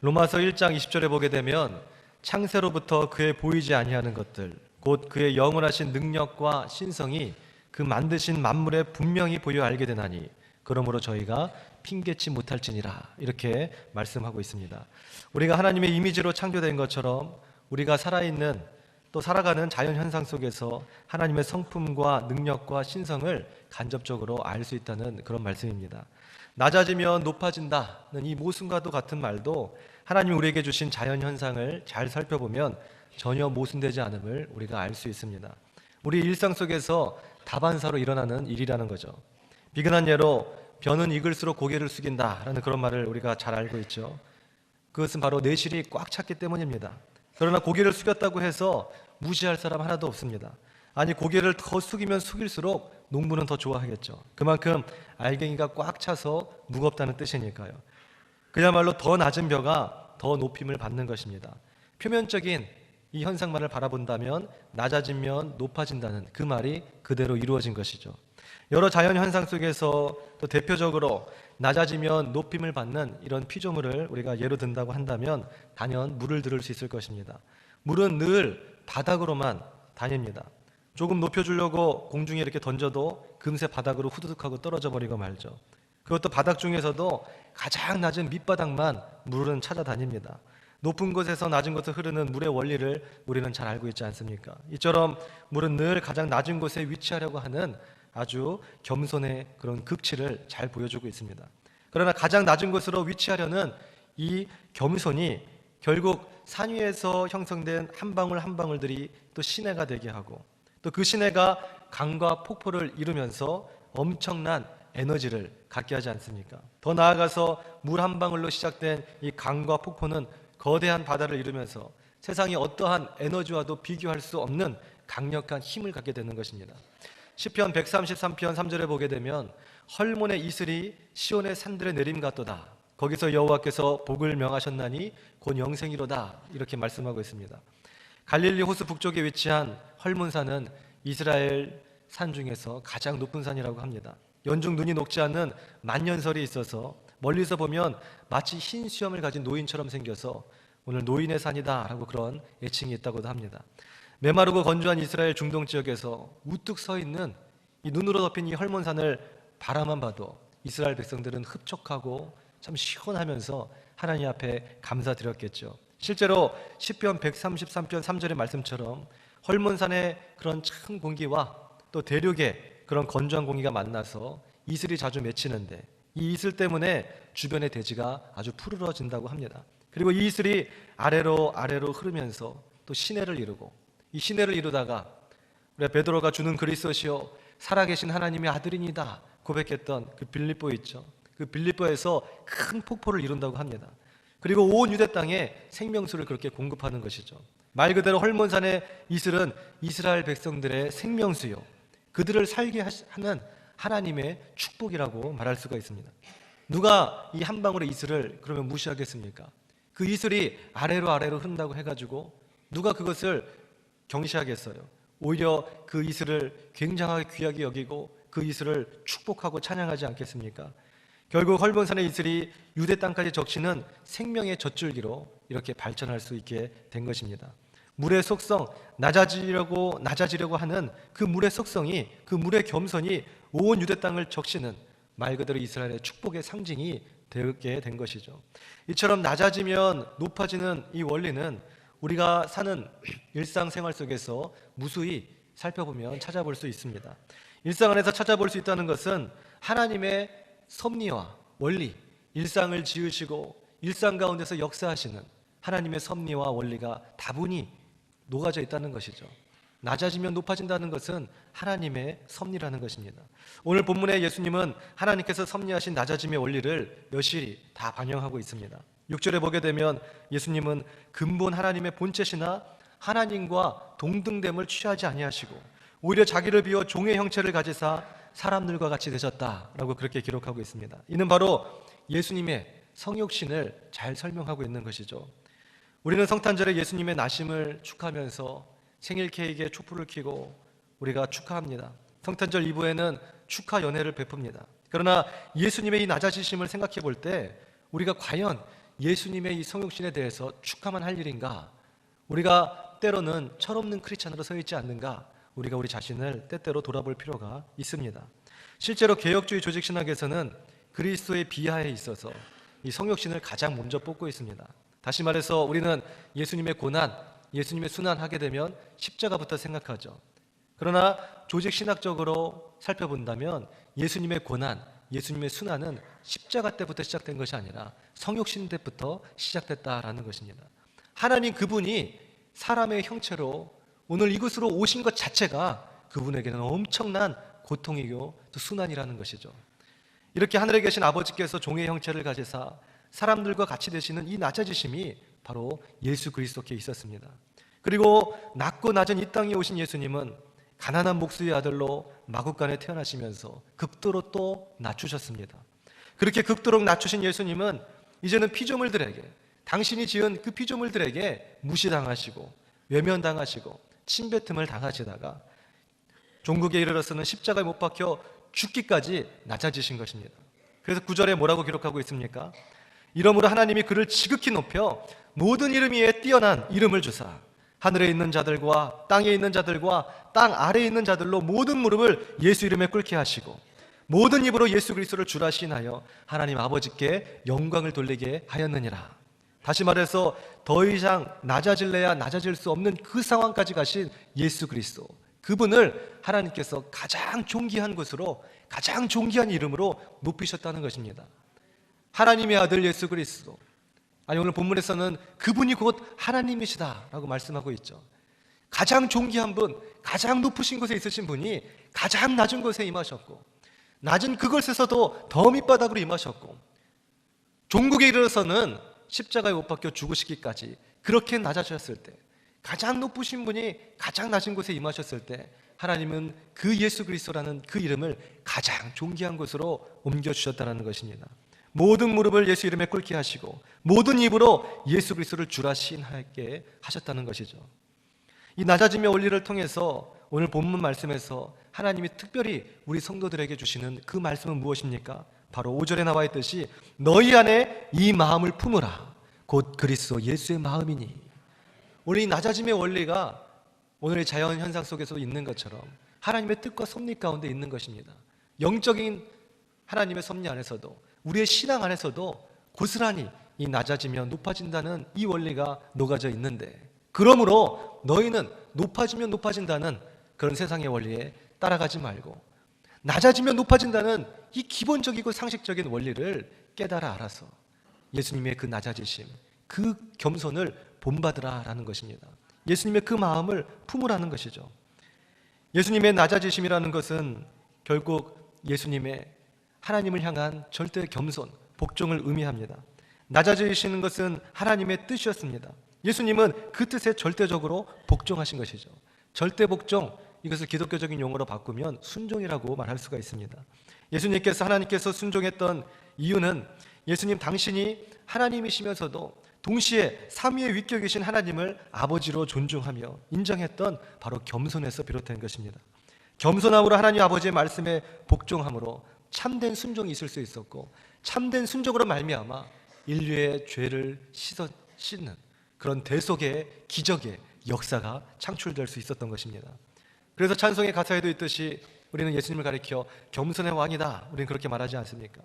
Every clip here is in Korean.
로마서 1장 20절에 보게 되면 창세로부터 그의 보이지 아니하는 것들 곧 그의 영원하신 능력과 신성이 그 만드신 만물에 분명히 보여 알게 되나니 그러므로 저희가 핑계치 못할지니라, 이렇게 말씀하고 있습니다. 우리가 하나님의 이미지로 창조된 것처럼 우리가 살아있는 또 살아가는 자연 현상 속에서 하나님의 성품과 능력과 신성을 간접적으로 알 수 있다는 그런 말씀입니다. 낮아지면 높아진다는 이 모순과도 같은 말도 하나님이 우리에게 주신 자연 현상을 잘 살펴보면 전혀 모순되지 않음을 우리가 알 수 있습니다. 우리 일상 속에서 다반사로 일어나는 일이라는 거죠. 비근한 예로 변은 익을수록 고개를 숙인다라는 그런 말을 우리가 잘 알고 있죠. 그것은 바로 내실이 꽉 찼기 때문입니다. 그러나 고개를 숙였다고 해서 무시할 사람 하나도 없습니다. 아니, 고개를 더 숙이면 숙일수록 농부는 더 좋아하겠죠. 그만큼 알갱이가 꽉 차서 무겁다는 뜻이니까요. 그야말로 더 낮은 벼가 더 높임을 받는 것입니다. 표면적인 이 현상만을 바라본다면 낮아지면 높아진다는 그 말이 그대로 이루어진 것이죠. 여러 자연 현상 속에서 또 대표적으로 낮아지면 높임을 받는 이런 피조물을 우리가 예로 든다고 한다면 단연 물을 들을 수 있을 것입니다. 물은 늘 바닥으로만 다닙니다. 조금 높여주려고 공중에 이렇게 던져도 금세 바닥으로 후두둑하고 떨어져 버리고 말죠. 그것도 바닥 중에서도 가장 낮은 밑바닥만 물은 찾아다닙니다. 높은 곳에서 낮은 곳에 흐르는 물의 원리를 우리는 잘 알고 있지 않습니까? 이처럼 물은 늘 가장 낮은 곳에 위치하려고 하는 아주 겸손의 그런 극치를 잘 보여주고 있습니다. 그러나 가장 낮은 곳으로 위치하려는 이 겸손이 결국 산 위에서 형성된 한 방울 한 방울들이 또 시내가 되게 하고, 또 그 시내가 강과 폭포를 이루면서 엄청난 에너지를 갖게 하지 않습니까? 더 나아가서 물 한 방울로 시작된 이 강과 폭포는 거대한 바다를 이루면서 세상의 어떠한 에너지와도 비교할 수 없는 강력한 힘을 갖게 되는 것입니다. 시편 133편 3절에 보게 되면 헐몬의 이슬이 시온의 산들에 내림 같도다. 거기서 여호와께서 복을 명하셨나니 곧 영생이로다, 이렇게 말씀하고 있습니다. 갈릴리 호수 북쪽에 위치한 헐몬산은 이스라엘 산 중에서 가장 높은 산이라고 합니다. 연중 눈이 녹지 않는 만년설이 있어서 멀리서 보면 마치 흰 수염을 가진 노인처럼 생겨서 오늘 노인의 산이다 라고 그런 애칭이 있다고도 합니다. 메마르고 건조한 이스라엘 중동 지역에서 우뚝 서 있는 이 눈으로 덮인 이 헐몬산을 바라만 봐도 이스라엘 백성들은 흡족하고 참 시원하면서 하나님 앞에 감사드렸겠죠. 실제로 시편 133편 3절의 말씀처럼 헐몬산의 그런 찬 공기와 또 대륙의 그런 건조한 공기가 만나서 이슬이 자주 맺히는데 이 이슬 때문에 주변의 대지가 아주 푸르러진다고 합니다. 그리고 이 이슬이 아래로 흐르면서 또 시내를 이루고, 이 시내를 이루다가 우리 베드로가 주는 그리스도시요 살아계신 하나님의 아들이니다 고백했던 그 빌립보 있죠. 그 빌립보에서 큰 폭포를 이룬다고 합니다. 그리고 온 유대 땅에 생명수를 그렇게 공급하는 것이죠. 말 그대로 헐몬산의 이슬은 이스라엘 백성들의 생명수요, 그들을 살게 하는 하나님의 축복이라고 말할 수가 있습니다. 누가 이 한 방울의 이슬을 그러면 무시하겠습니까? 그 이슬이 아래로 흐른다고 해가지고 누가 그것을 경시하겠어요? 오히려 그 이슬을 굉장하게 귀하게 여기고 그 이슬을 축복하고 찬양하지 않겠습니까? 결국 헐몬산의 이슬이 유대 땅까지 적시는 생명의 젖줄기로 이렇게 발전할 수 있게 된 것입니다. 물의 속성, 낮아지려고 하는 그 물의 속성이, 그 물의 겸손이 온 유대 땅을 적시는 말 그대로 이스라엘의 축복의 상징이 되게 된 것이죠. 이처럼 낮아지면 높아지는 이 원리는 우리가 사는 일상생활 속에서 무수히 살펴보면 찾아볼 수 있습니다. 일상 안에서 찾아볼 수 있다는 것은 하나님의 섭리와 원리, 일상을 지으시고 일상 가운데서 역사하시는 하나님의 섭리와 원리가 다분히 녹아져 있다는 것이죠. 낮아지면 높아진다는 것은 하나님의 섭리라는 것입니다. 오늘 본문에 예수님은 하나님께서 섭리하신 낮아짐의 원리를 여실히 다 반영하고 있습니다. 6절에 보게 되면 예수님은 근본 하나님의 본체시나 하나님과 동등됨을 취하지 아니하시고 오히려 자기를 비워 종의 형체를 가지사 사람들과 같이 되셨다라고 그렇게 기록하고 있습니다. 이는 바로 예수님의 성육신을 잘 설명하고 있는 것이죠. 우리는 성탄절에 예수님의 나심을 축하하면서 생일 케이크에 촛불을 켜고 우리가 축하합니다. 성탄절 이브에는 축하 연회를 베풉니다. 그러나 예수님의 이 낮아지심을 생각해 볼 때 우리가 과연 예수님의 이 성육신에 대해서 축하만 할 일인가? 우리가 때로는 철없는 크리스찬으로 서 있지 않는가? 우리가 우리 자신을 때때로 돌아볼 필요가 있습니다. 실제로 개혁주의 조직신학에서는 그리스도의 비하에 있어서 이 성육신을 가장 먼저 뽑고 있습니다. 다시 말해서 우리는 예수님의 고난, 예수님의 순환하게 되면 십자가부터 생각하죠. 그러나 조직신학적으로 살펴본다면 예수님의 고난, 예수님의 순환은 십자가 때부터 시작된 것이 아니라 성육신 때부터 시작됐다라는 것입니다. 하나님 그분이 사람의 형체로 오늘 이곳으로 오신 것 자체가 그분에게는 엄청난 고통이고 또 순환이라는 것이죠. 이렇게 하늘에 계신 아버지께서 종의 형체를 가지사 사람들과 같이 되시는 이 낮아지심이 바로 예수 그리스도께 있었습니다. 그리고 낮고 낮은 이 땅에 오신 예수님은 가난한 목수의 아들로 마국간에 태어나시면서 극도로 또 낮추셨습니다. 그렇게 극도로 낮추신 예수님은 이제는 피조물들에게, 당신이 지은 그 피조물들에게 무시당하시고 외면당하시고 침뱉음을 당하시다가 종국에 이르러서는 십자가에 못 박혀 죽기까지 낮아지신 것입니다. 그래서 9절에 뭐라고 기록하고 있습니까? 이러므로 하나님이 그를 지극히 높여 모든 이름 위에 뛰어난 이름을 주사 하늘에 있는 자들과 땅에 있는 자들과 땅 아래에 있는 자들로 모든 무릎을 예수 이름에 꿇게 하시고 모든 입으로 예수 그리스도를 주라 시인하여 하나님 아버지께 영광을 돌리게 하였느니라. 다시 말해서 더 이상 낮아질래야 낮아질 수 없는 그 상황까지 가신 예수 그리스도, 그분을 하나님께서 가장 존귀한 곳으로, 가장 존귀한 이름으로 높이셨다는 것입니다. 하나님의 아들 예수 그리스도, 아니 오늘 본문에서는 그분이 곧 하나님이시다라고 말씀하고 있죠. 가장 존귀한 분, 가장 높으신 곳에 있으신 분이 가장 낮은 곳에 임하셨고, 낮은 그곳에서도 더 밑바닥으로 임하셨고, 종국에 이르러서는 십자가에 못 박혀 죽으시기까지 그렇게 낮아졌을 때, 가장 높으신 분이 가장 낮은 곳에 임하셨을 때 하나님은 그 예수 그리스도라는 그 이름을 가장 존귀한 곳으로 옮겨주셨다는 것입니다. 모든 무릎을 예수 이름에 꿇게 하시고 모든 입으로 예수 그리스도를 주라 시인하게 하셨다는 것이죠. 이 낮아짐의 원리를 통해서 오늘 본문 말씀에서 하나님이 특별히 우리 성도들에게 주시는 그 말씀은 무엇입니까? 바로 5절에 나와 있듯이 너희 안에 이 마음을 품으라 곧 그리스도 예수의 마음이니. 오늘 이 낮아짐의 원리가 오늘의 자연 현상 속에서 있는 것처럼 하나님의 뜻과 섭리 가운데 있는 것입니다. 영적인 하나님의 섭리 안에서도 우리의 신앙 안에서도 고스란히 이 낮아지면 높아진다는 이 원리가 녹아져 있는데, 그러므로 너희는 높아지면 높아진다는 그런 세상의 원리에 따라가지 말고 낮아지면 높아진다는 이 기본적이고 상식적인 원리를 깨달아 알아서 예수님의 그 낮아지심, 그 겸손을 본받으라라는 것입니다. 예수님의 그 마음을 품으라는 것이죠. 예수님의 낮아지심이라는 것은 결국 예수님의 하나님을 향한 절대 겸손, 복종을 의미합니다. 낮아지시는 것은 하나님의 뜻이었습니다. 예수님은 그 뜻에 절대적으로 복종하신 것이죠. 절대 복종, 이것을 기독교적인 용어로 바꾸면 순종이라고 말할 수가 있습니다. 예수님께서 하나님께서 순종했던 이유는 예수님 당신이 하나님이시면서도 동시에 삼위의 위격이신 하나님을 아버지로 존중하며 인정했던 바로 겸손에서 비롯된 것입니다. 겸손함으로 하나님 아버지의 말씀에 복종함으로 참된 순종이 있을 수 있었고, 참된 순종으로 말미암아 인류의 죄를 씻는 그런 대속의 기적의 역사가 창출될 수 있었던 것입니다. 그래서 찬송의 가사에도 있듯이 우리는 예수님을 가리켜 겸손의 왕이다, 우리는 그렇게 말하지 않습니까?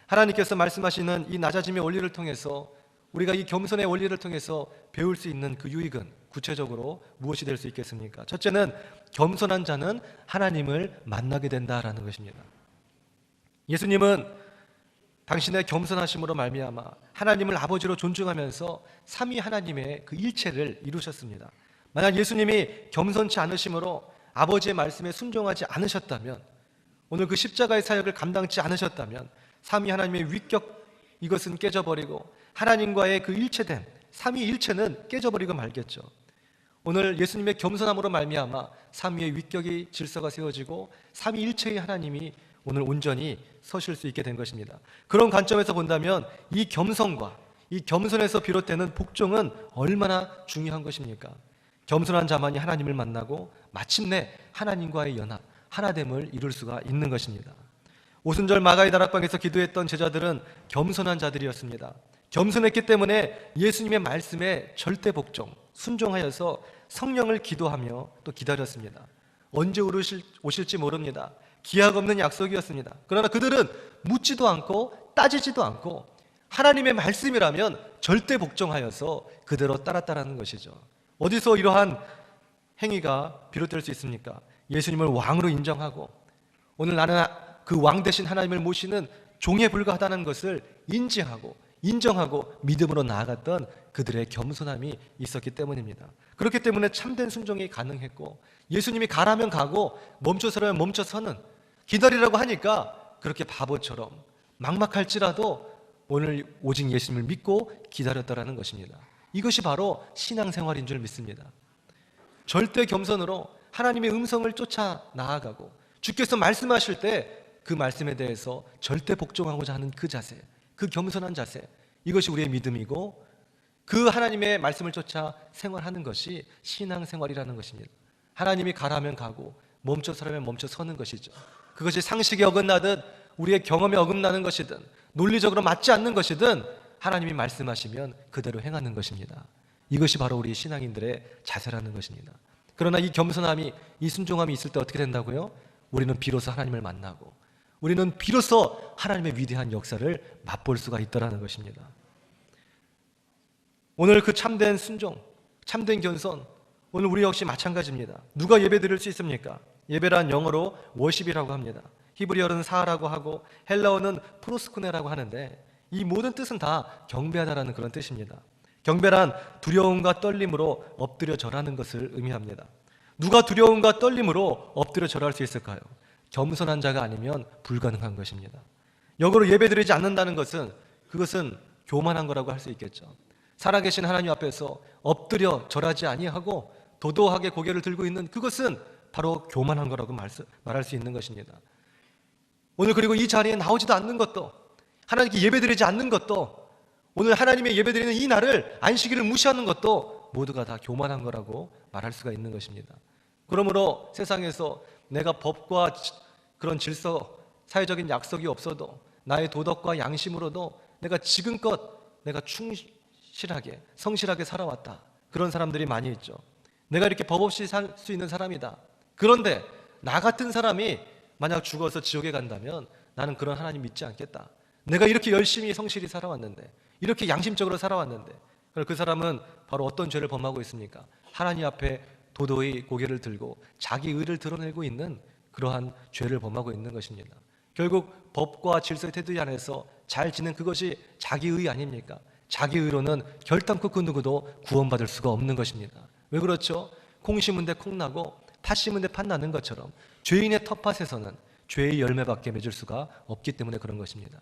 하나님께서 말씀하시는 이 낮아짐의 원리를 통해서 우리가 이 겸손의 원리를 통해서 배울 수 있는 그 유익은 구체적으로 무엇이 될 수 있겠습니까? 첫째는 겸손한 자는 하나님을 만나게 된다라는 것입니다. 예수님은 당신의 겸손하심으로 말미암아 하나님을 아버지로 존중하면서 삼위 하나님의 그 일체를 이루셨습니다. 만약 예수님이 겸손치 않으심으로 아버지의 말씀에 순종하지 않으셨다면, 오늘 그 십자가의 사역을 감당치 않으셨다면 삼위 하나님의 위격, 이것은 깨져버리고 하나님과의 그 일체된 삼위일체는 깨져버리고 말겠죠. 오늘 예수님의 겸손함으로 말미암아 삼위의 위격이 질서가 세워지고 삼위일체의 하나님이 오늘 온전히 서실 수 있게 된 것입니다. 그런 관점에서 본다면 이 겸손과 이 겸손에서 비롯되는 복종은 얼마나 중요한 것입니까? 겸손한 자만이 하나님을 만나고 마침내 하나님과의 연합, 하나됨을 이룰 수가 있는 것입니다. 오순절 마가의 다락방에서 기도했던 제자들은 겸손한 자들이었습니다. 겸손했기 때문에 예수님의 말씀에 절대 복종, 순종하여서 성령을 기도하며 또 기다렸습니다. 언제 오실지 모릅니다. 기약 없는 약속이었습니다. 그러나 그들은 묻지도 않고 따지지도 않고 하나님의 말씀이라면 절대 복종하여서 그대로 따랐다라는 것이죠. 어디서 이러한 행위가 비롯될 수 있습니까? 예수님을 왕으로 인정하고 오늘 나는 그 왕 대신 하나님을 모시는 종에 불과하다는 것을 인지하고 인정하고 믿음으로 나아갔던 그들의 겸손함이 있었기 때문입니다. 그렇기 때문에 참된 순종이 가능했고 예수님이 가라면 가고 멈춰서라면 멈춰서는 기다리라고 하니까 그렇게 바보처럼 막막할지라도 오늘 오직 예수님을 믿고 기다렸다라는 것입니다. 이것이 바로 신앙생활인 줄 믿습니다. 절대 겸손으로 하나님의 음성을 쫓아 나아가고 주께서 말씀하실 때 그 말씀에 대해서 절대 복종하고자 하는 그 자세, 그 겸손한 자세, 이것이 우리의 믿음이고 그 하나님의 말씀을 쫓아 생활하는 것이 신앙생활이라는 것입니다. 하나님이 가라면 가고 멈춰서라면 멈춰서는 것이죠. 그것이 상식에 어긋나든 우리의 경험에 어긋나는 것이든 논리적으로 맞지 않는 것이든 하나님이 말씀하시면 그대로 행하는 것입니다. 이것이 바로 우리 신앙인들의 자세라는 것입니다. 그러나 이 겸손함이, 이 순종함이 있을 때 어떻게 된다고요? 우리는 비로소 하나님을 만나고 우리는 비로소 하나님의 위대한 역사를 맛볼 수가 있다는 것입니다. 오늘 그 참된 순종, 참된 겸손, 오늘 우리 역시 마찬가지입니다. 누가 예배 드릴 수 있습니까? 예배란 영어로 워십이라고 합니다. 히브리어는 사라고 하고 헬라어는 프로스쿠네라고 하는데 이 모든 뜻은 다 경배하다라는 그런 뜻입니다. 경배란 두려움과 떨림으로 엎드려 절하는 것을 의미합니다. 누가 두려움과 떨림으로 엎드려 절할 수 있을까요? 겸손한 자가 아니면 불가능한 것입니다. 역으로 예배드리지 않는다는 것은 그것은 교만한 거라고 할 수 있겠죠. 살아계신 하나님 앞에서 엎드려 절하지 아니하고 도도하게 고개를 들고 있는 그것은 바로 교만한 거라고 말할 수 있는 것입니다. 오늘 그리고 이 자리에 나오지도 않는 것도, 하나님께 예배드리지 않는 것도, 오늘 하나님의 예배드리는 이 날을, 안식일을 무시하는 것도 모두가 다 교만한 거라고 말할 수가 있는 것입니다. 그러므로 세상에서 내가 법과 그런 질서, 사회적인 약속이 없어도 나의 도덕과 양심으로도 내가 지금껏 내가 충실하게, 성실하게 살아왔다, 그런 사람들이 많이 있죠. 내가 이렇게 법 없이 살 수 있는 사람이다. 그런데 나 같은 사람이 만약 죽어서 지옥에 간다면 나는 그런 하나님 믿지 않겠다. 내가 이렇게 열심히 성실히 살아왔는데, 이렇게 양심적으로 살아왔는데, 그 사람은 바로 어떤 죄를 범하고 있습니까? 하나님 앞에 도도히 고개를 들고 자기 의를 드러내고 있는 그러한 죄를 범하고 있는 것입니다. 결국 법과 질서의 테두리 안에서 잘 지는 그것이 자기 의 아닙니까? 자기 의로는 결단코 그 누구도 구원받을 수가 없는 것입니다. 왜 그렇죠? 콩 심은 데 콩 나고 팥 심은 데 팥 나는 것처럼 죄인의 텃밭에서는 죄의 열매밖에 맺을 수가 없기 때문에 그런 것입니다.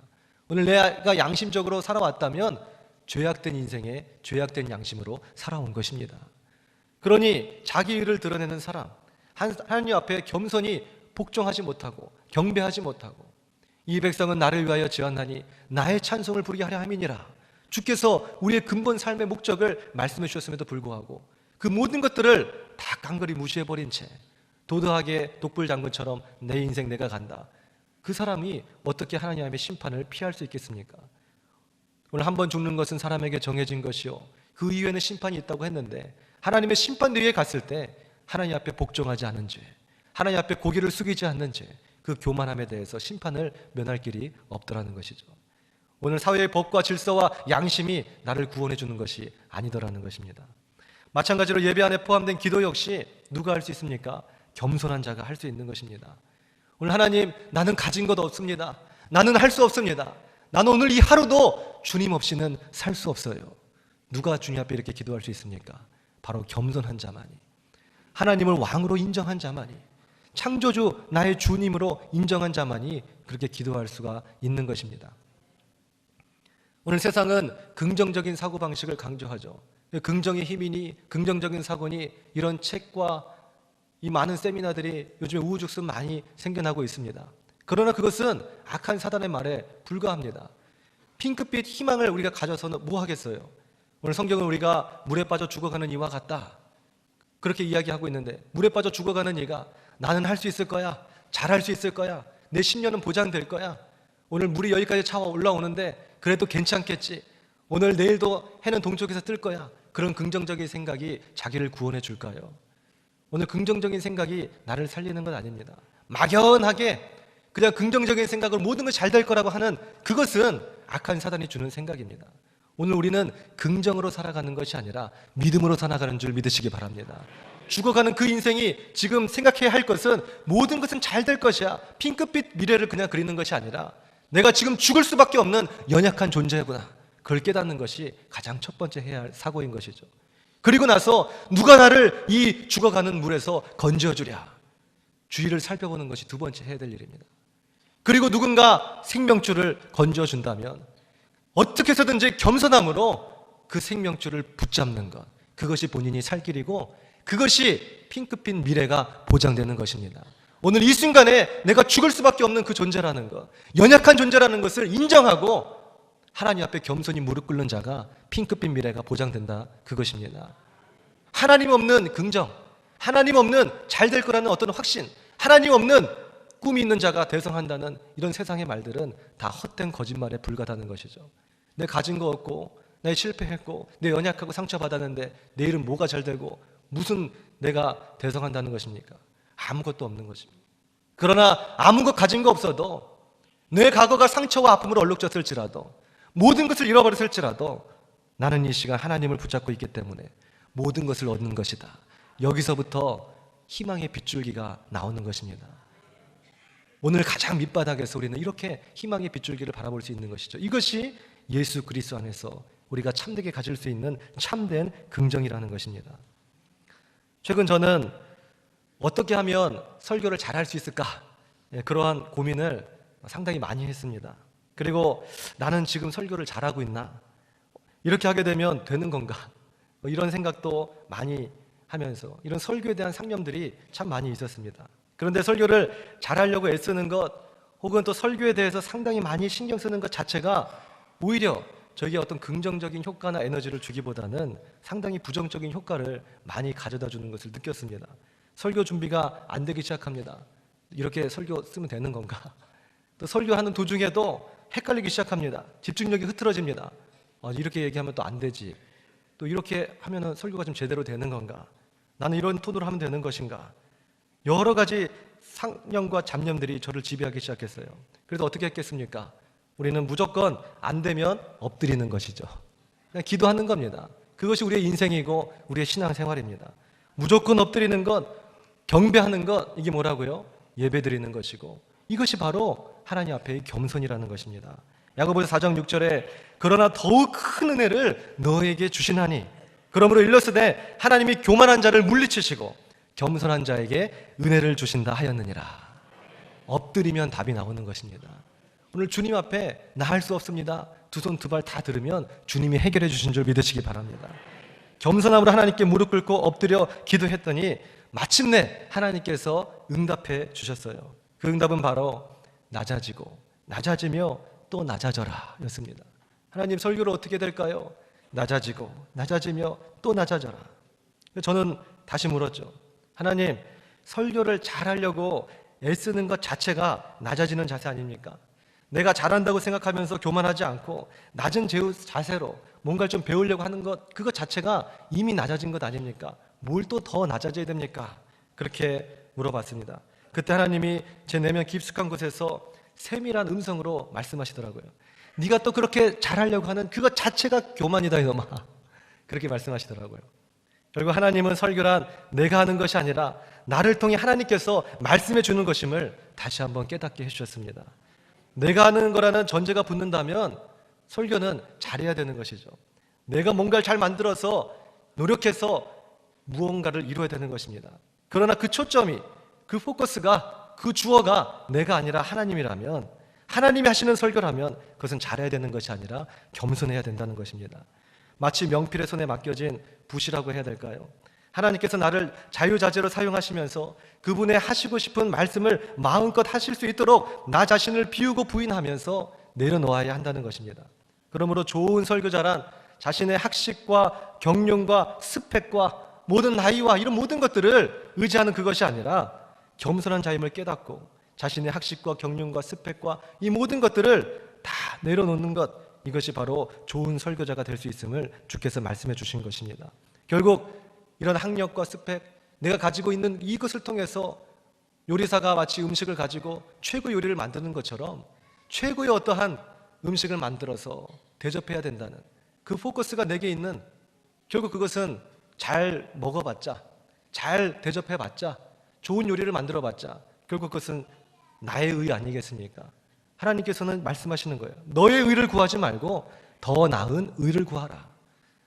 오늘 내가 양심적으로 살아왔다면 죄악된 인생에 죄악된 양심으로 살아온 것입니다. 그러니 자기 의를 드러내는 사람, 하나님 앞에 겸손히 복종하지 못하고 경배하지 못하고 이 백성은 나를 위하여 지었나니 나의 찬송을 부르게 하려 함이니라. 주께서 우리의 근본 삶의 목적을 말씀해 주셨음에도 불구하고 그 모든 것들을 다 깡그리 무시해버린 채 도도하게 독불장군처럼 내 인생 내가 간다. 그 사람이 어떻게 하나님의 심판을 피할 수 있겠습니까? 오늘 한 번 죽는 것은 사람에게 정해진 것이요 그 이후에는 심판이 있다고 했는데 하나님의 심판대에 갔을 때 하나님 앞에 복종하지 않은 죄, 하나님 앞에 고개를 숙이지 않는 죄, 그 교만함에 대해서 심판을 면할 길이 없더라는 것이죠. 오늘 사회의 법과 질서와 양심이 나를 구원해 주는 것이 아니더라는 것입니다. 마찬가지로 예배 안에 포함된 기도 역시 누가 할 수 있습니까? 겸손한 자가 할 수 있는 것입니다. 오늘 하나님, 나는 가진 것 없습니다. 나는 할 수 없습니다. 나는 오늘 이 하루도 주님 없이는 살 수 없어요. 누가 주님 앞에 이렇게 기도할 수 있습니까? 바로 겸손한 자만이, 하나님을 왕으로 인정한 자만이, 창조주 나의 주님으로 인정한 자만이 그렇게 기도할 수가 있는 것입니다. 오늘 세상은 긍정적인 사고방식을 강조하죠. 긍정의 힘이니 긍정적인 사고니 이런 책과 이 많은 세미나들이 요즘에 우후죽순 많이 생겨나고 있습니다. 그러나 그것은 악한 사단의 말에 불과합니다. 핑크빛 희망을 우리가 가져서는 뭐 하겠어요? 오늘 성경은 우리가 물에 빠져 죽어가는 이와 같다, 그렇게 이야기하고 있는데, 물에 빠져 죽어가는 이가 나는 할 수 있을 거야, 잘할 수 있을 거야, 내 10년은 보장될 거야, 오늘 물이 여기까지 차와 올라오는데 그래도 괜찮겠지, 오늘 내일도 해는 동쪽에서 뜰 거야. 그런 긍정적인 생각이 자기를 구원해 줄까요? 오늘 긍정적인 생각이 나를 살리는 건 아닙니다. 막연하게 그냥 긍정적인 생각으로 모든 것이 잘 될 거라고 하는 그것은 악한 사단이 주는 생각입니다. 오늘 우리는 긍정으로 살아가는 것이 아니라 믿음으로 살아가는 줄 믿으시기 바랍니다. 죽어가는 그 인생이 지금 생각해야 할 것은 모든 것은 잘 될 것이야. 핑크빛 미래를 그냥 그리는 것이 아니라 내가 지금 죽을 수밖에 없는 연약한 존재구나. 그걸 깨닫는 것이 가장 첫 번째 해야 할 사고인 것이죠. 그리고 나서 누가 나를 이 죽어가는 물에서 건져주랴. 주위를 살펴보는 것이 두 번째 해야 될 일입니다. 그리고 누군가 생명줄을 건져준다면 어떻게 해서든지 겸손함으로 그 생명줄을 붙잡는 것, 그것이 본인이 살 길이고 그것이 핑크빛 미래가 보장되는 것입니다. 오늘 이 순간에 내가 죽을 수밖에 없는 그 존재라는 것, 연약한 존재라는 것을 인정하고 하나님 앞에 겸손히 무릎 꿇는 자가 핑크빛 미래가 보장된다, 그것입니다. 하나님 없는 긍정, 하나님 없는 잘 될 거라는 어떤 확신, 하나님 없는 꿈이 있는 자가 대성한다는 이런 세상의 말들은 다 헛된 거짓말에 불과하다는 것이죠. 내 가진 거 없고 내 실패했고 내 연약하고 상처받았는데 내일은 뭐가 잘 되고 무슨 내가 대성한다는 것입니까? 아무것도 없는 것입니다. 그러나 아무것 가진 거 없어도 내 과거가 상처와 아픔으로 얼룩졌을지라도 모든 것을 잃어버렸을지라도 나는 이 시간 하나님을 붙잡고 있기 때문에 모든 것을 얻는 것이다. 여기서부터 희망의 빗줄기가 나오는 것입니다. 오늘 가장 밑바닥에서 우리는 이렇게 희망의 빗줄기를 바라볼 수 있는 것이죠. 이것이 예수 그리스도 안에서 우리가 참되게 가질 수 있는 참된 긍정이라는 것입니다. 최근 저는 어떻게 하면 설교를 잘할 수 있을까? 그러한 고민을 상당히 많이 했습니다. 그리고 나는 지금 설교를 잘하고 있나? 이렇게 하게 되면 되는 건가? 이런 생각도 많이 하면서 이런 설교에 대한 상념들이 참 많이 있었습니다. 그런데 설교를 잘하려고 애쓰는 것 혹은 또 설교에 대해서 상당히 많이 신경 쓰는 것 자체가 오히려 저에게 어떤 긍정적인 효과나 에너지를 주기보다는 상당히 부정적인 효과를 많이 가져다 주는 것을 느꼈습니다. 설교 준비가 안 되기 시작합니다. 이렇게 설교 쓰면 되는 건가? 또 설교하는 도중에도 헷갈리기 시작합니다. 집중력이 흐트러집니다. 이렇게 얘기하면 또 안 되지. 또 이렇게 하면 설교가 좀 제대로 되는 건가? 나는 이런 톤으로 하면 되는 것인가? 여러 가지 상념과 잡념들이 저를 지배하기 시작했어요. 그래서 어떻게 했겠습니까? 우리는 무조건 안 되면 엎드리는 것이죠. 그냥 기도하는 겁니다. 그것이 우리의 인생이고 우리의 신앙생활입니다. 무조건 엎드리는 것, 경배하는 것, 이게 뭐라고요? 예배드리는 것이고 이것이 바로 하나님 앞의 겸손이라는 것입니다. 야고보서 4장 6절에 그러나 더욱 큰 은혜를 너에게 주시나니 그러므로 일렀으되 하나님이 교만한 자를 물리치시고 겸손한 자에게 은혜를 주신다 하였느니라. 엎드리면 답이 나오는 것입니다. 오늘 주님 앞에 나 할 수 없습니다. 두 손 두 발 다 들으면 주님이 해결해 주신 줄 믿으시기 바랍니다. 겸손함으로 하나님께 무릎 꿇고 엎드려 기도했더니 마침내 하나님께서 응답해 주셨어요. 그 응답은 바로 낮아지고 낮아지며 또 낮아져라 였습니다. 하나님 설교를 어떻게 될까요? 낮아지고 낮아지며 또 낮아져라. 저는 다시 물었죠. 하나님, 설교를 잘하려고 애쓰는 것 자체가 낮아지는 자세 아닙니까? 내가 잘한다고 생각하면서 교만하지 않고 낮은 자세로 뭔가를 좀 배우려고 하는 것, 그것 자체가 이미 낮아진 것 아닙니까? 뭘 또 더 낮아져야 됩니까? 그렇게 물어봤습니다. 그때 하나님이 제 내면 깊숙한 곳에서 세밀한 음성으로 말씀하시더라고요. 네가 또 그렇게 잘하려고 하는 그것 자체가 교만이다 이놈아. 그렇게 말씀하시더라고요. 결국 하나님은 설교란 내가 하는 것이 아니라 나를 통해 하나님께서 말씀해 주는 것임을 다시 한번 깨닫게 해주셨습니다. 내가 하는 거라는 전제가 붙는다면 설교는 잘해야 되는 것이죠. 내가 뭔가를 잘 만들어서 노력해서 무언가를 이루어야 되는 것입니다. 그러나 그 초점이, 그 포커스가, 그 주어가 내가 아니라 하나님이라면, 하나님이 하시는 설교라면 그것은 잘해야 되는 것이 아니라 겸손해야 된다는 것입니다. 마치 명필의 손에 맡겨진 붓이라고 해야 될까요? 하나님께서 나를 자유자재로 사용하시면서 그분의 하시고 싶은 말씀을 마음껏 하실 수 있도록 나 자신을 비우고 부인하면서 내려놓아야 한다는 것입니다. 그러므로 좋은 설교자란 자신의 학식과 경륜과 스펙과 모든 나이와 이런 모든 것들을 의지하는 그것이 아니라 겸손한 자임을 깨닫고 자신의 학식과 경륜과 스펙과 이 모든 것들을 다 내려놓는 것, 이것이 바로 좋은 설교자가 될 수 있음을 주께서 말씀해 주신 것입니다. 결국 이런 학력과 스펙, 내가 가지고 있는 이것을 통해서 요리사가 마치 음식을 가지고 최고 요리를 만드는 것처럼 최고의 어떠한 음식을 만들어서 대접해야 된다는 그 포커스가 내게 있는, 결국 그것은 잘 먹어봤자, 잘 대접해봤자, 좋은 요리를 만들어봤자 결국 그것은 나의 의 아니겠습니까? 하나님께서는 말씀하시는 거예요. 너의 의를 구하지 말고 더 나은 의를 구하라.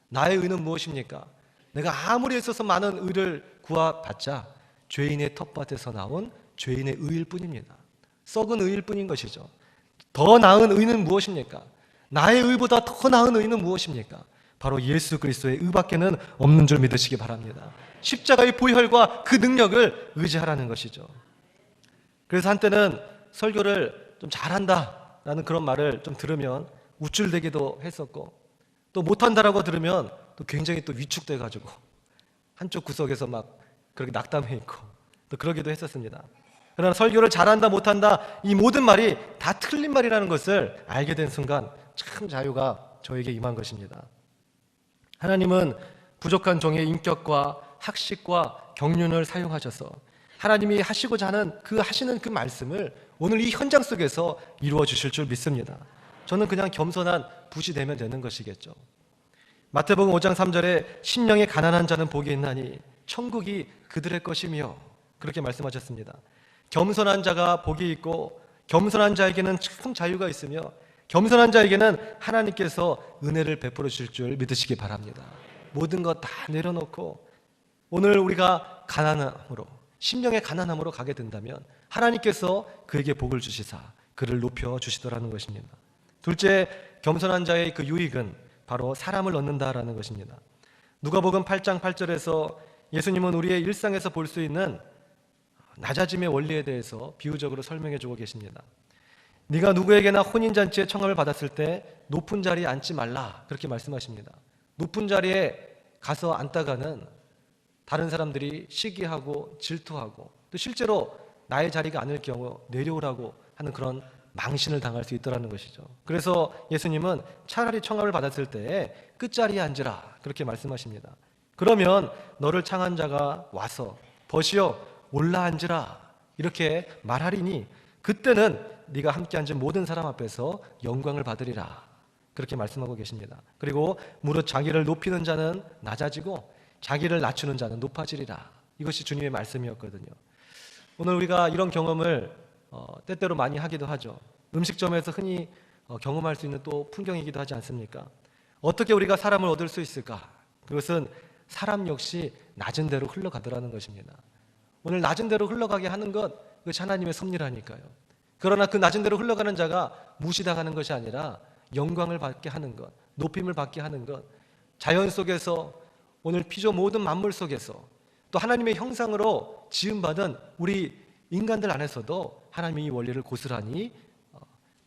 나의 의는 무엇입니까? 내가 아무리 애써서 많은 의를 구해봤자 죄인의 텃밭에서 나온 죄인의 의일 뿐입니다. 썩은 의일 뿐인 것이죠. 더 나은 의는 무엇입니까? 나의 의보다 더 나은 의는 무엇입니까? 바로 예수 그리스도의 의밖에는 없는 줄 믿으시기 바랍니다. 십자가의 보혈과 그 능력을 의지하라는 것이죠. 그래서 한때는 설교를 좀 잘한다라는 그런 말을 좀 들으면 우쭐대기도 했었고, 또 못한다라고 들으면 또 굉장히 또 위축돼가지고 한쪽 구석에서 막 그렇게 낙담해 있고 또 그러기도 했었습니다. 그러나 설교를 잘한다 못한다 이 모든 말이 다 틀린 말이라는 것을 알게 된 순간 참 자유가 저에게 임한 것입니다. 하나님은 부족한 종의 인격과 학식과 경륜을 사용하셔서 하나님이 하시고자 하는 하시는 그 말씀을 오늘 이 현장 속에서 이루어 주실 줄 믿습니다. 저는 그냥 겸손한 붓이 되면 되는 것이겠죠. 마태복음 5장 3절에 심령이 가난한 자는 복이 있나니 천국이 그들의 것이며 그렇게 말씀하셨습니다. 겸손한 자가 복이 있고 겸손한 자에게는 참 자유가 있으며 겸손한 자에게는 하나님께서 은혜를 베풀어 주실 줄 믿으시기 바랍니다. 모든 것 다 내려놓고 오늘 우리가 가난함으로, 심령의 가난함으로 가게 된다면 하나님께서 그에게 복을 주시사 그를 높여 주시더라는 것입니다. 둘째, 겸손한 자의 그 유익은 바로 사람을 얻는다라는 것입니다. 누가복음 8장 8절에서 예수님은 우리의 일상에서 볼 수 있는 낮아짐의 원리에 대해서 비유적으로 설명해 주고 계십니다. 네가 누구에게나 혼인잔치에 청함을 받았을 때 높은 자리에 앉지 말라, 그렇게 말씀하십니다. 높은 자리에 가서 앉다가는 다른 사람들이 시기하고 질투하고 또 실제로 나의 자리가 아닐 경우 내려오라고 하는 그런 망신을 당할 수 있다는 것이죠. 그래서 예수님은 차라리 청함을 받았을 때에 끝자리에 앉으라, 그렇게 말씀하십니다. 그러면 너를 청한 자가 와서 벗이여 올라 앉으라 이렇게 말하리니 그때는 네가 함께 앉은 모든 사람 앞에서 영광을 받으리라, 그렇게 말씀하고 계십니다. 그리고 무릇 자기를 높이는 자는 낮아지고 자기를 낮추는 자는 높아지리라, 이것이 주님의 말씀이었거든요. 오늘 우리가 이런 경험을 때때로 많이 하기도 하죠. 음식점에서 흔히 경험할 수 있는 또 풍경이기도 하지 않습니까? 어떻게 우리가 사람을 얻을 수 있을까? 그것은 사람 역시 낮은 대로 흘러가더라는 것입니다. 오늘 낮은 대로 흘러가게 하는 것, 그것이 하나님의 섭리라니까요. 그러나 그 낮은 대로 흘러가는 자가 무시당하는 것이 아니라 영광을 받게 하는 것, 높임을 받게 하는 것, 자연 속에서 오늘 피조 모든 만물 속에서 또 하나님의 형상으로 지음받은 우리 인간들 안에서도 하나님이 이 원리를 고스란히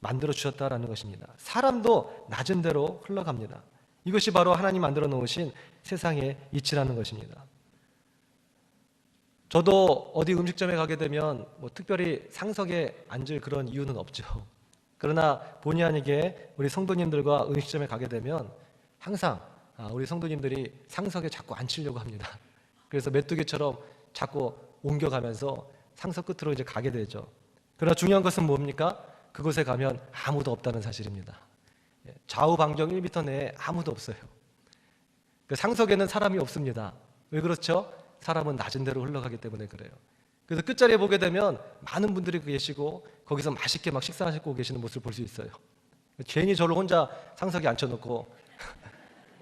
만들어 주셨다라는 것입니다. 사람도 낮은 대로 흘러갑니다. 이것이 바로 하나님 만들어 놓으신 세상의 이치라는 것입니다. 저도 어디 음식점에 가게 되면 특별히 상석에 앉을 그런 이유는 없죠. 그러나 본의 아니게 우리 성도님들과 음식점에 가게 되면 항상 우리 성도님들이 상석에 자꾸 앉히려고 합니다. 그래서 메뚜기처럼 자꾸 옮겨가면서 상석 끝으로 이제 가게 되죠. 그러나 중요한 것은 뭡니까? 그곳에 가면 아무도 없다는 사실입니다. 좌우 반경 1m 내에 아무도 없어요. 그 상석에는 사람이 없습니다. 왜 그렇죠? 사람은 낮은 데로 흘러가기 때문에 그래요. 그래서 끝자리에 보게 되면 많은 분들이 계시고 거기서 맛있게 막 식사하시고 계시는 모습을 볼 수 있어요. 괜히 저를 혼자 상석에 앉혀놓고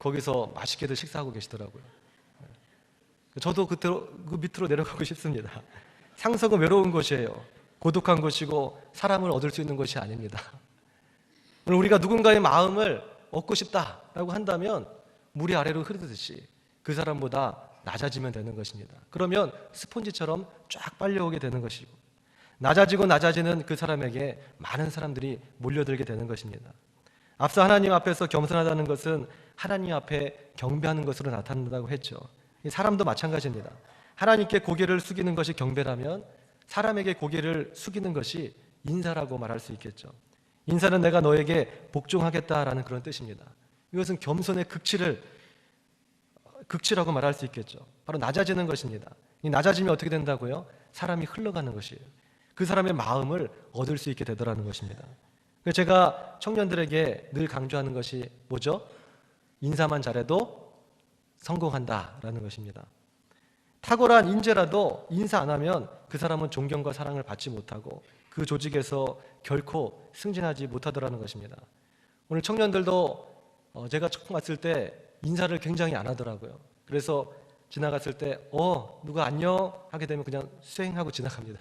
거기서 맛있게들 식사하고 계시더라고요. 저도 그 밑으로 내려가고 싶습니다. 상석은 외로운 곳이에요. 고독한 곳이고 사람을 얻을 수 있는 것이 아닙니다. 오늘 우리가 누군가의 마음을 얻고 싶다라고 한다면 물이 아래로 흐르듯이 그 사람보다 낮아지면 되는 것입니다. 그러면 스폰지처럼 쫙 빨려오게 되는 것이고 낮아지고 낮아지는 그 사람에게 많은 사람들이 몰려들게 되는 것입니다. 앞서 하나님 앞에서 겸손하다는 것은 하나님 앞에 경배하는 것으로 나타난다고 했죠. 사람도 마찬가지입니다. 하나님께 고개를 숙이는 것이 경배라면 사람에게 고개를 숙이는 것이 인사라고 말할 수 있겠죠. 인사는 내가 너에게 복종하겠다라는 그런 뜻입니다. 이것은 겸손의 극치라고 말할 수 있겠죠. 바로 낮아지는 것입니다. 이 낮아지면 어떻게 된다고요? 사람이 흘러가는 것이에요. 그 사람의 마음을 얻을 수 있게 되더라는 것입니다. 그래서 제가 청년들에게 늘 강조하는 것이 뭐죠? 인사만 잘해도 성공한다라는 것입니다. 탁월한 인재라도 인사 안 하면 그 사람은 존경과 사랑을 받지 못하고 그 조직에서 결코 승진하지 못하더라는 것입니다. 오늘 청년들도 제가 처음 왔을 때 인사를 굉장히 안 하더라고요. 그래서 지나갔을 때 누가 안녕 하게 되면 그냥 수행하고 지나갑니다.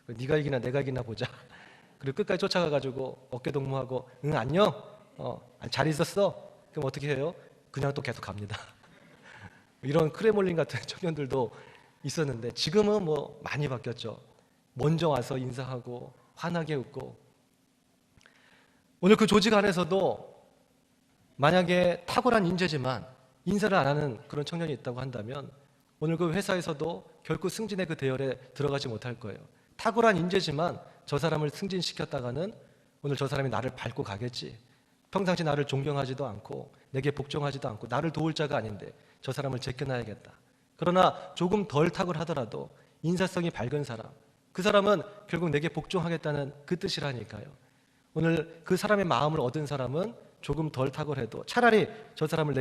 네가 이기나 내가 이기나 보자. 그리고 끝까지 쫓아가가지고 어깨동무하고 응 안녕 잘 있었어. 그럼 어떻게 해요? 그냥 또 계속 갑니다. 이런 크레몰린 같은 청년들도 있었는데 지금은 뭐 많이 바뀌었죠. 먼저 와서 인사하고 환하게 웃고. 오늘 그 조직 안에서도 만약에 탁월한 인재지만 인사를 안 하는 그런 청년이 있다고 한다면 오늘 그 회사에서도 결코 승진의 그 대열에 들어가지 못할 거예요. 탁월한 인재지만 저 사람을 승진시켰다가는 오늘 저 사람이 나를 밟고 가겠지. 평상시 나를 존경하지도 않고 내게 복종하지도 않고 나를 도울 자가 아닌데 저 사람을 제껴놔야겠다. 그러나 조금 덜 탁월하더라도 인사성이 밝은 사람, 그 사람은 결국 내게 복종하겠다는 그 뜻이라니까요. 오늘 그 사람의 마음을 얻은 사람은 조금 덜 탁월해도 차라리 저 사람을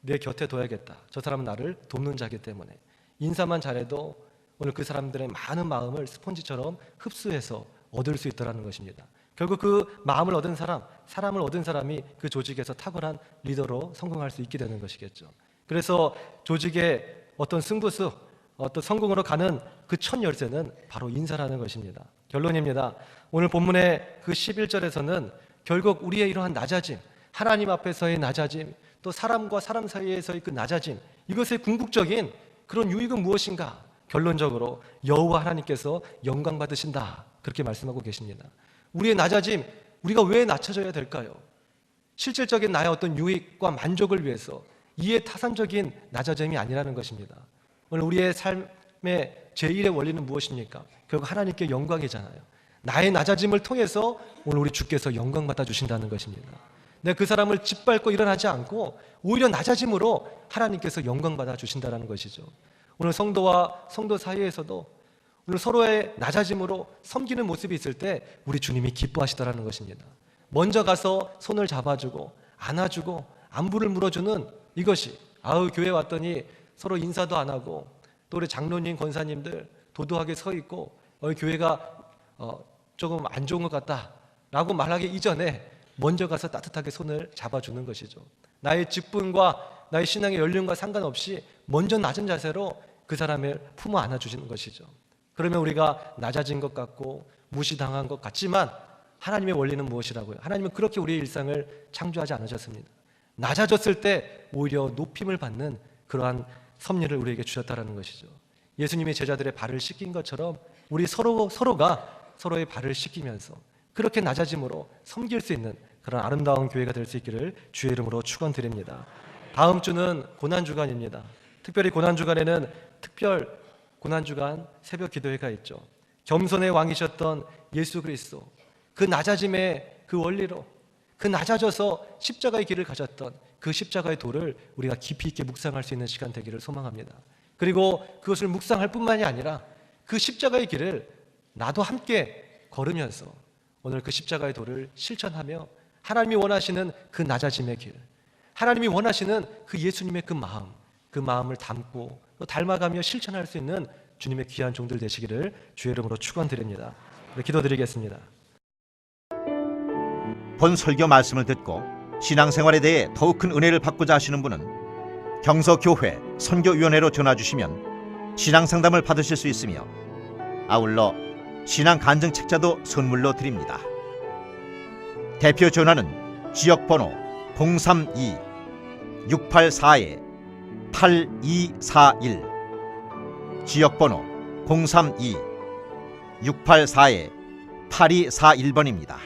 내 곁에 둬야겠다. 저 사람은 나를 돕는 자이기 때문에 인사만 잘해도 오늘 그 사람들의 많은 마음을 스폰지처럼 흡수해서 얻을 수 있다는 것입니다. 결국 그 마음을 얻은 사람을 얻은 사람이 그 조직에서 탁월한 리더로 성공할 수 있게 되는 것이겠죠. 그래서 조직의 어떤 승부수, 어떤 성공으로 가는 그 첫 열쇠는 바로 인사라는 것입니다. 결론입니다. 오늘 본문의 그 11절에서는 결국 우리의 이러한 낮아짐, 하나님 앞에서의 낮아짐, 또 사람과 사람 사이에서의 그 낮아짐, 이것의 궁극적인 그런 유익은 무엇인가? 결론적으로 여호와 하나님께서 영광 받으신다, 그렇게 말씀하고 계십니다. 우리의 낮아짐, 우리가 왜 낮춰져야 될까요? 실질적인 나의 어떤 유익과 만족을 위해서 이해타산적인 낮아짐이 아니라는 것입니다. 오늘 우리의 삶의 제1의 원리는 무엇입니까? 결국 하나님께 영광이잖아요. 나의 낮아짐을 통해서 오늘 우리 주께서 영광 받아주신다는 것입니다. 내가 그 사람을 짓밟고 일어나지 않고 오히려 낮아짐으로 하나님께서 영광 받아주신다는 것이죠. 오늘 성도와 성도 사이에서도 오늘 서로의 낮아짐으로 섬기는 모습이 있을 때 우리 주님이 기뻐하시더라는 것입니다. 먼저 가서 손을 잡아주고 안아주고 안부를 물어주는 이것이, 교회 왔더니 서로 인사도 안 하고 또 우리 장로님 권사님들 도도하게 서 있고 교회가 조금 안 좋은 것 같다 라고 말하기 이전에 먼저 가서 따뜻하게 손을 잡아주는 것이죠. 나의 직분과 나의 신앙의 연륜과 상관없이 먼저 낮은 자세로 그 사람을 품어 안아주시는 것이죠. 그러면 우리가 낮아진 것 같고 무시당한 것 같지만 하나님의 원리는 무엇이라고요? 하나님은 그렇게 우리의 일상을 창조하지 않으셨습니다. 낮아졌을 때 오히려 높임을 받는 그러한 섭리를 우리에게 주셨다는 것이죠. 예수님이 제자들의 발을 씻긴 것처럼 우리 서로가 서로의 발을 씻기면서 그렇게 낮아짐으로 섬길 수 있는 그런 아름다운 교회가 될 수 있기를 주의 이름으로 축원드립니다. 다음 주는 고난주간입니다. 특별히 고난주간에는 특별 고난주간 새벽 기도회가 있죠. 겸손의 왕이셨던 예수 그리스도, 그 낮아짐의 그 원리로 그 낮아져서 십자가의 길을 가졌던 그 십자가의 도를 우리가 깊이 있게 묵상할 수 있는 시간 되기를 소망합니다. 그리고 그것을 묵상할 뿐만이 아니라 그 십자가의 길을 나도 함께 걸으면서 오늘 그 십자가의 도를 실천하며 하나님이 원하시는 그 낮아짐의 길, 하나님이 원하시는 그 예수님의 그 마음을 담고 또 닮아가며 실천할 수 있는 주님의 귀한 종들 되시기를 주의 이름으로 축원드립니다. 기도드리겠습니다. 본 설교 말씀을 듣고 신앙생활에 대해 더욱 큰 은혜를 받고자 하시는 분은 경서교회 선교위원회로 전화 주시면 신앙상담을 받으실 수 있으며 아울러 신앙 간증 책자도 선물로 드립니다. 대표 전화는 지역번호 032-684-8241, 지역번호 032-684-8241번입니다.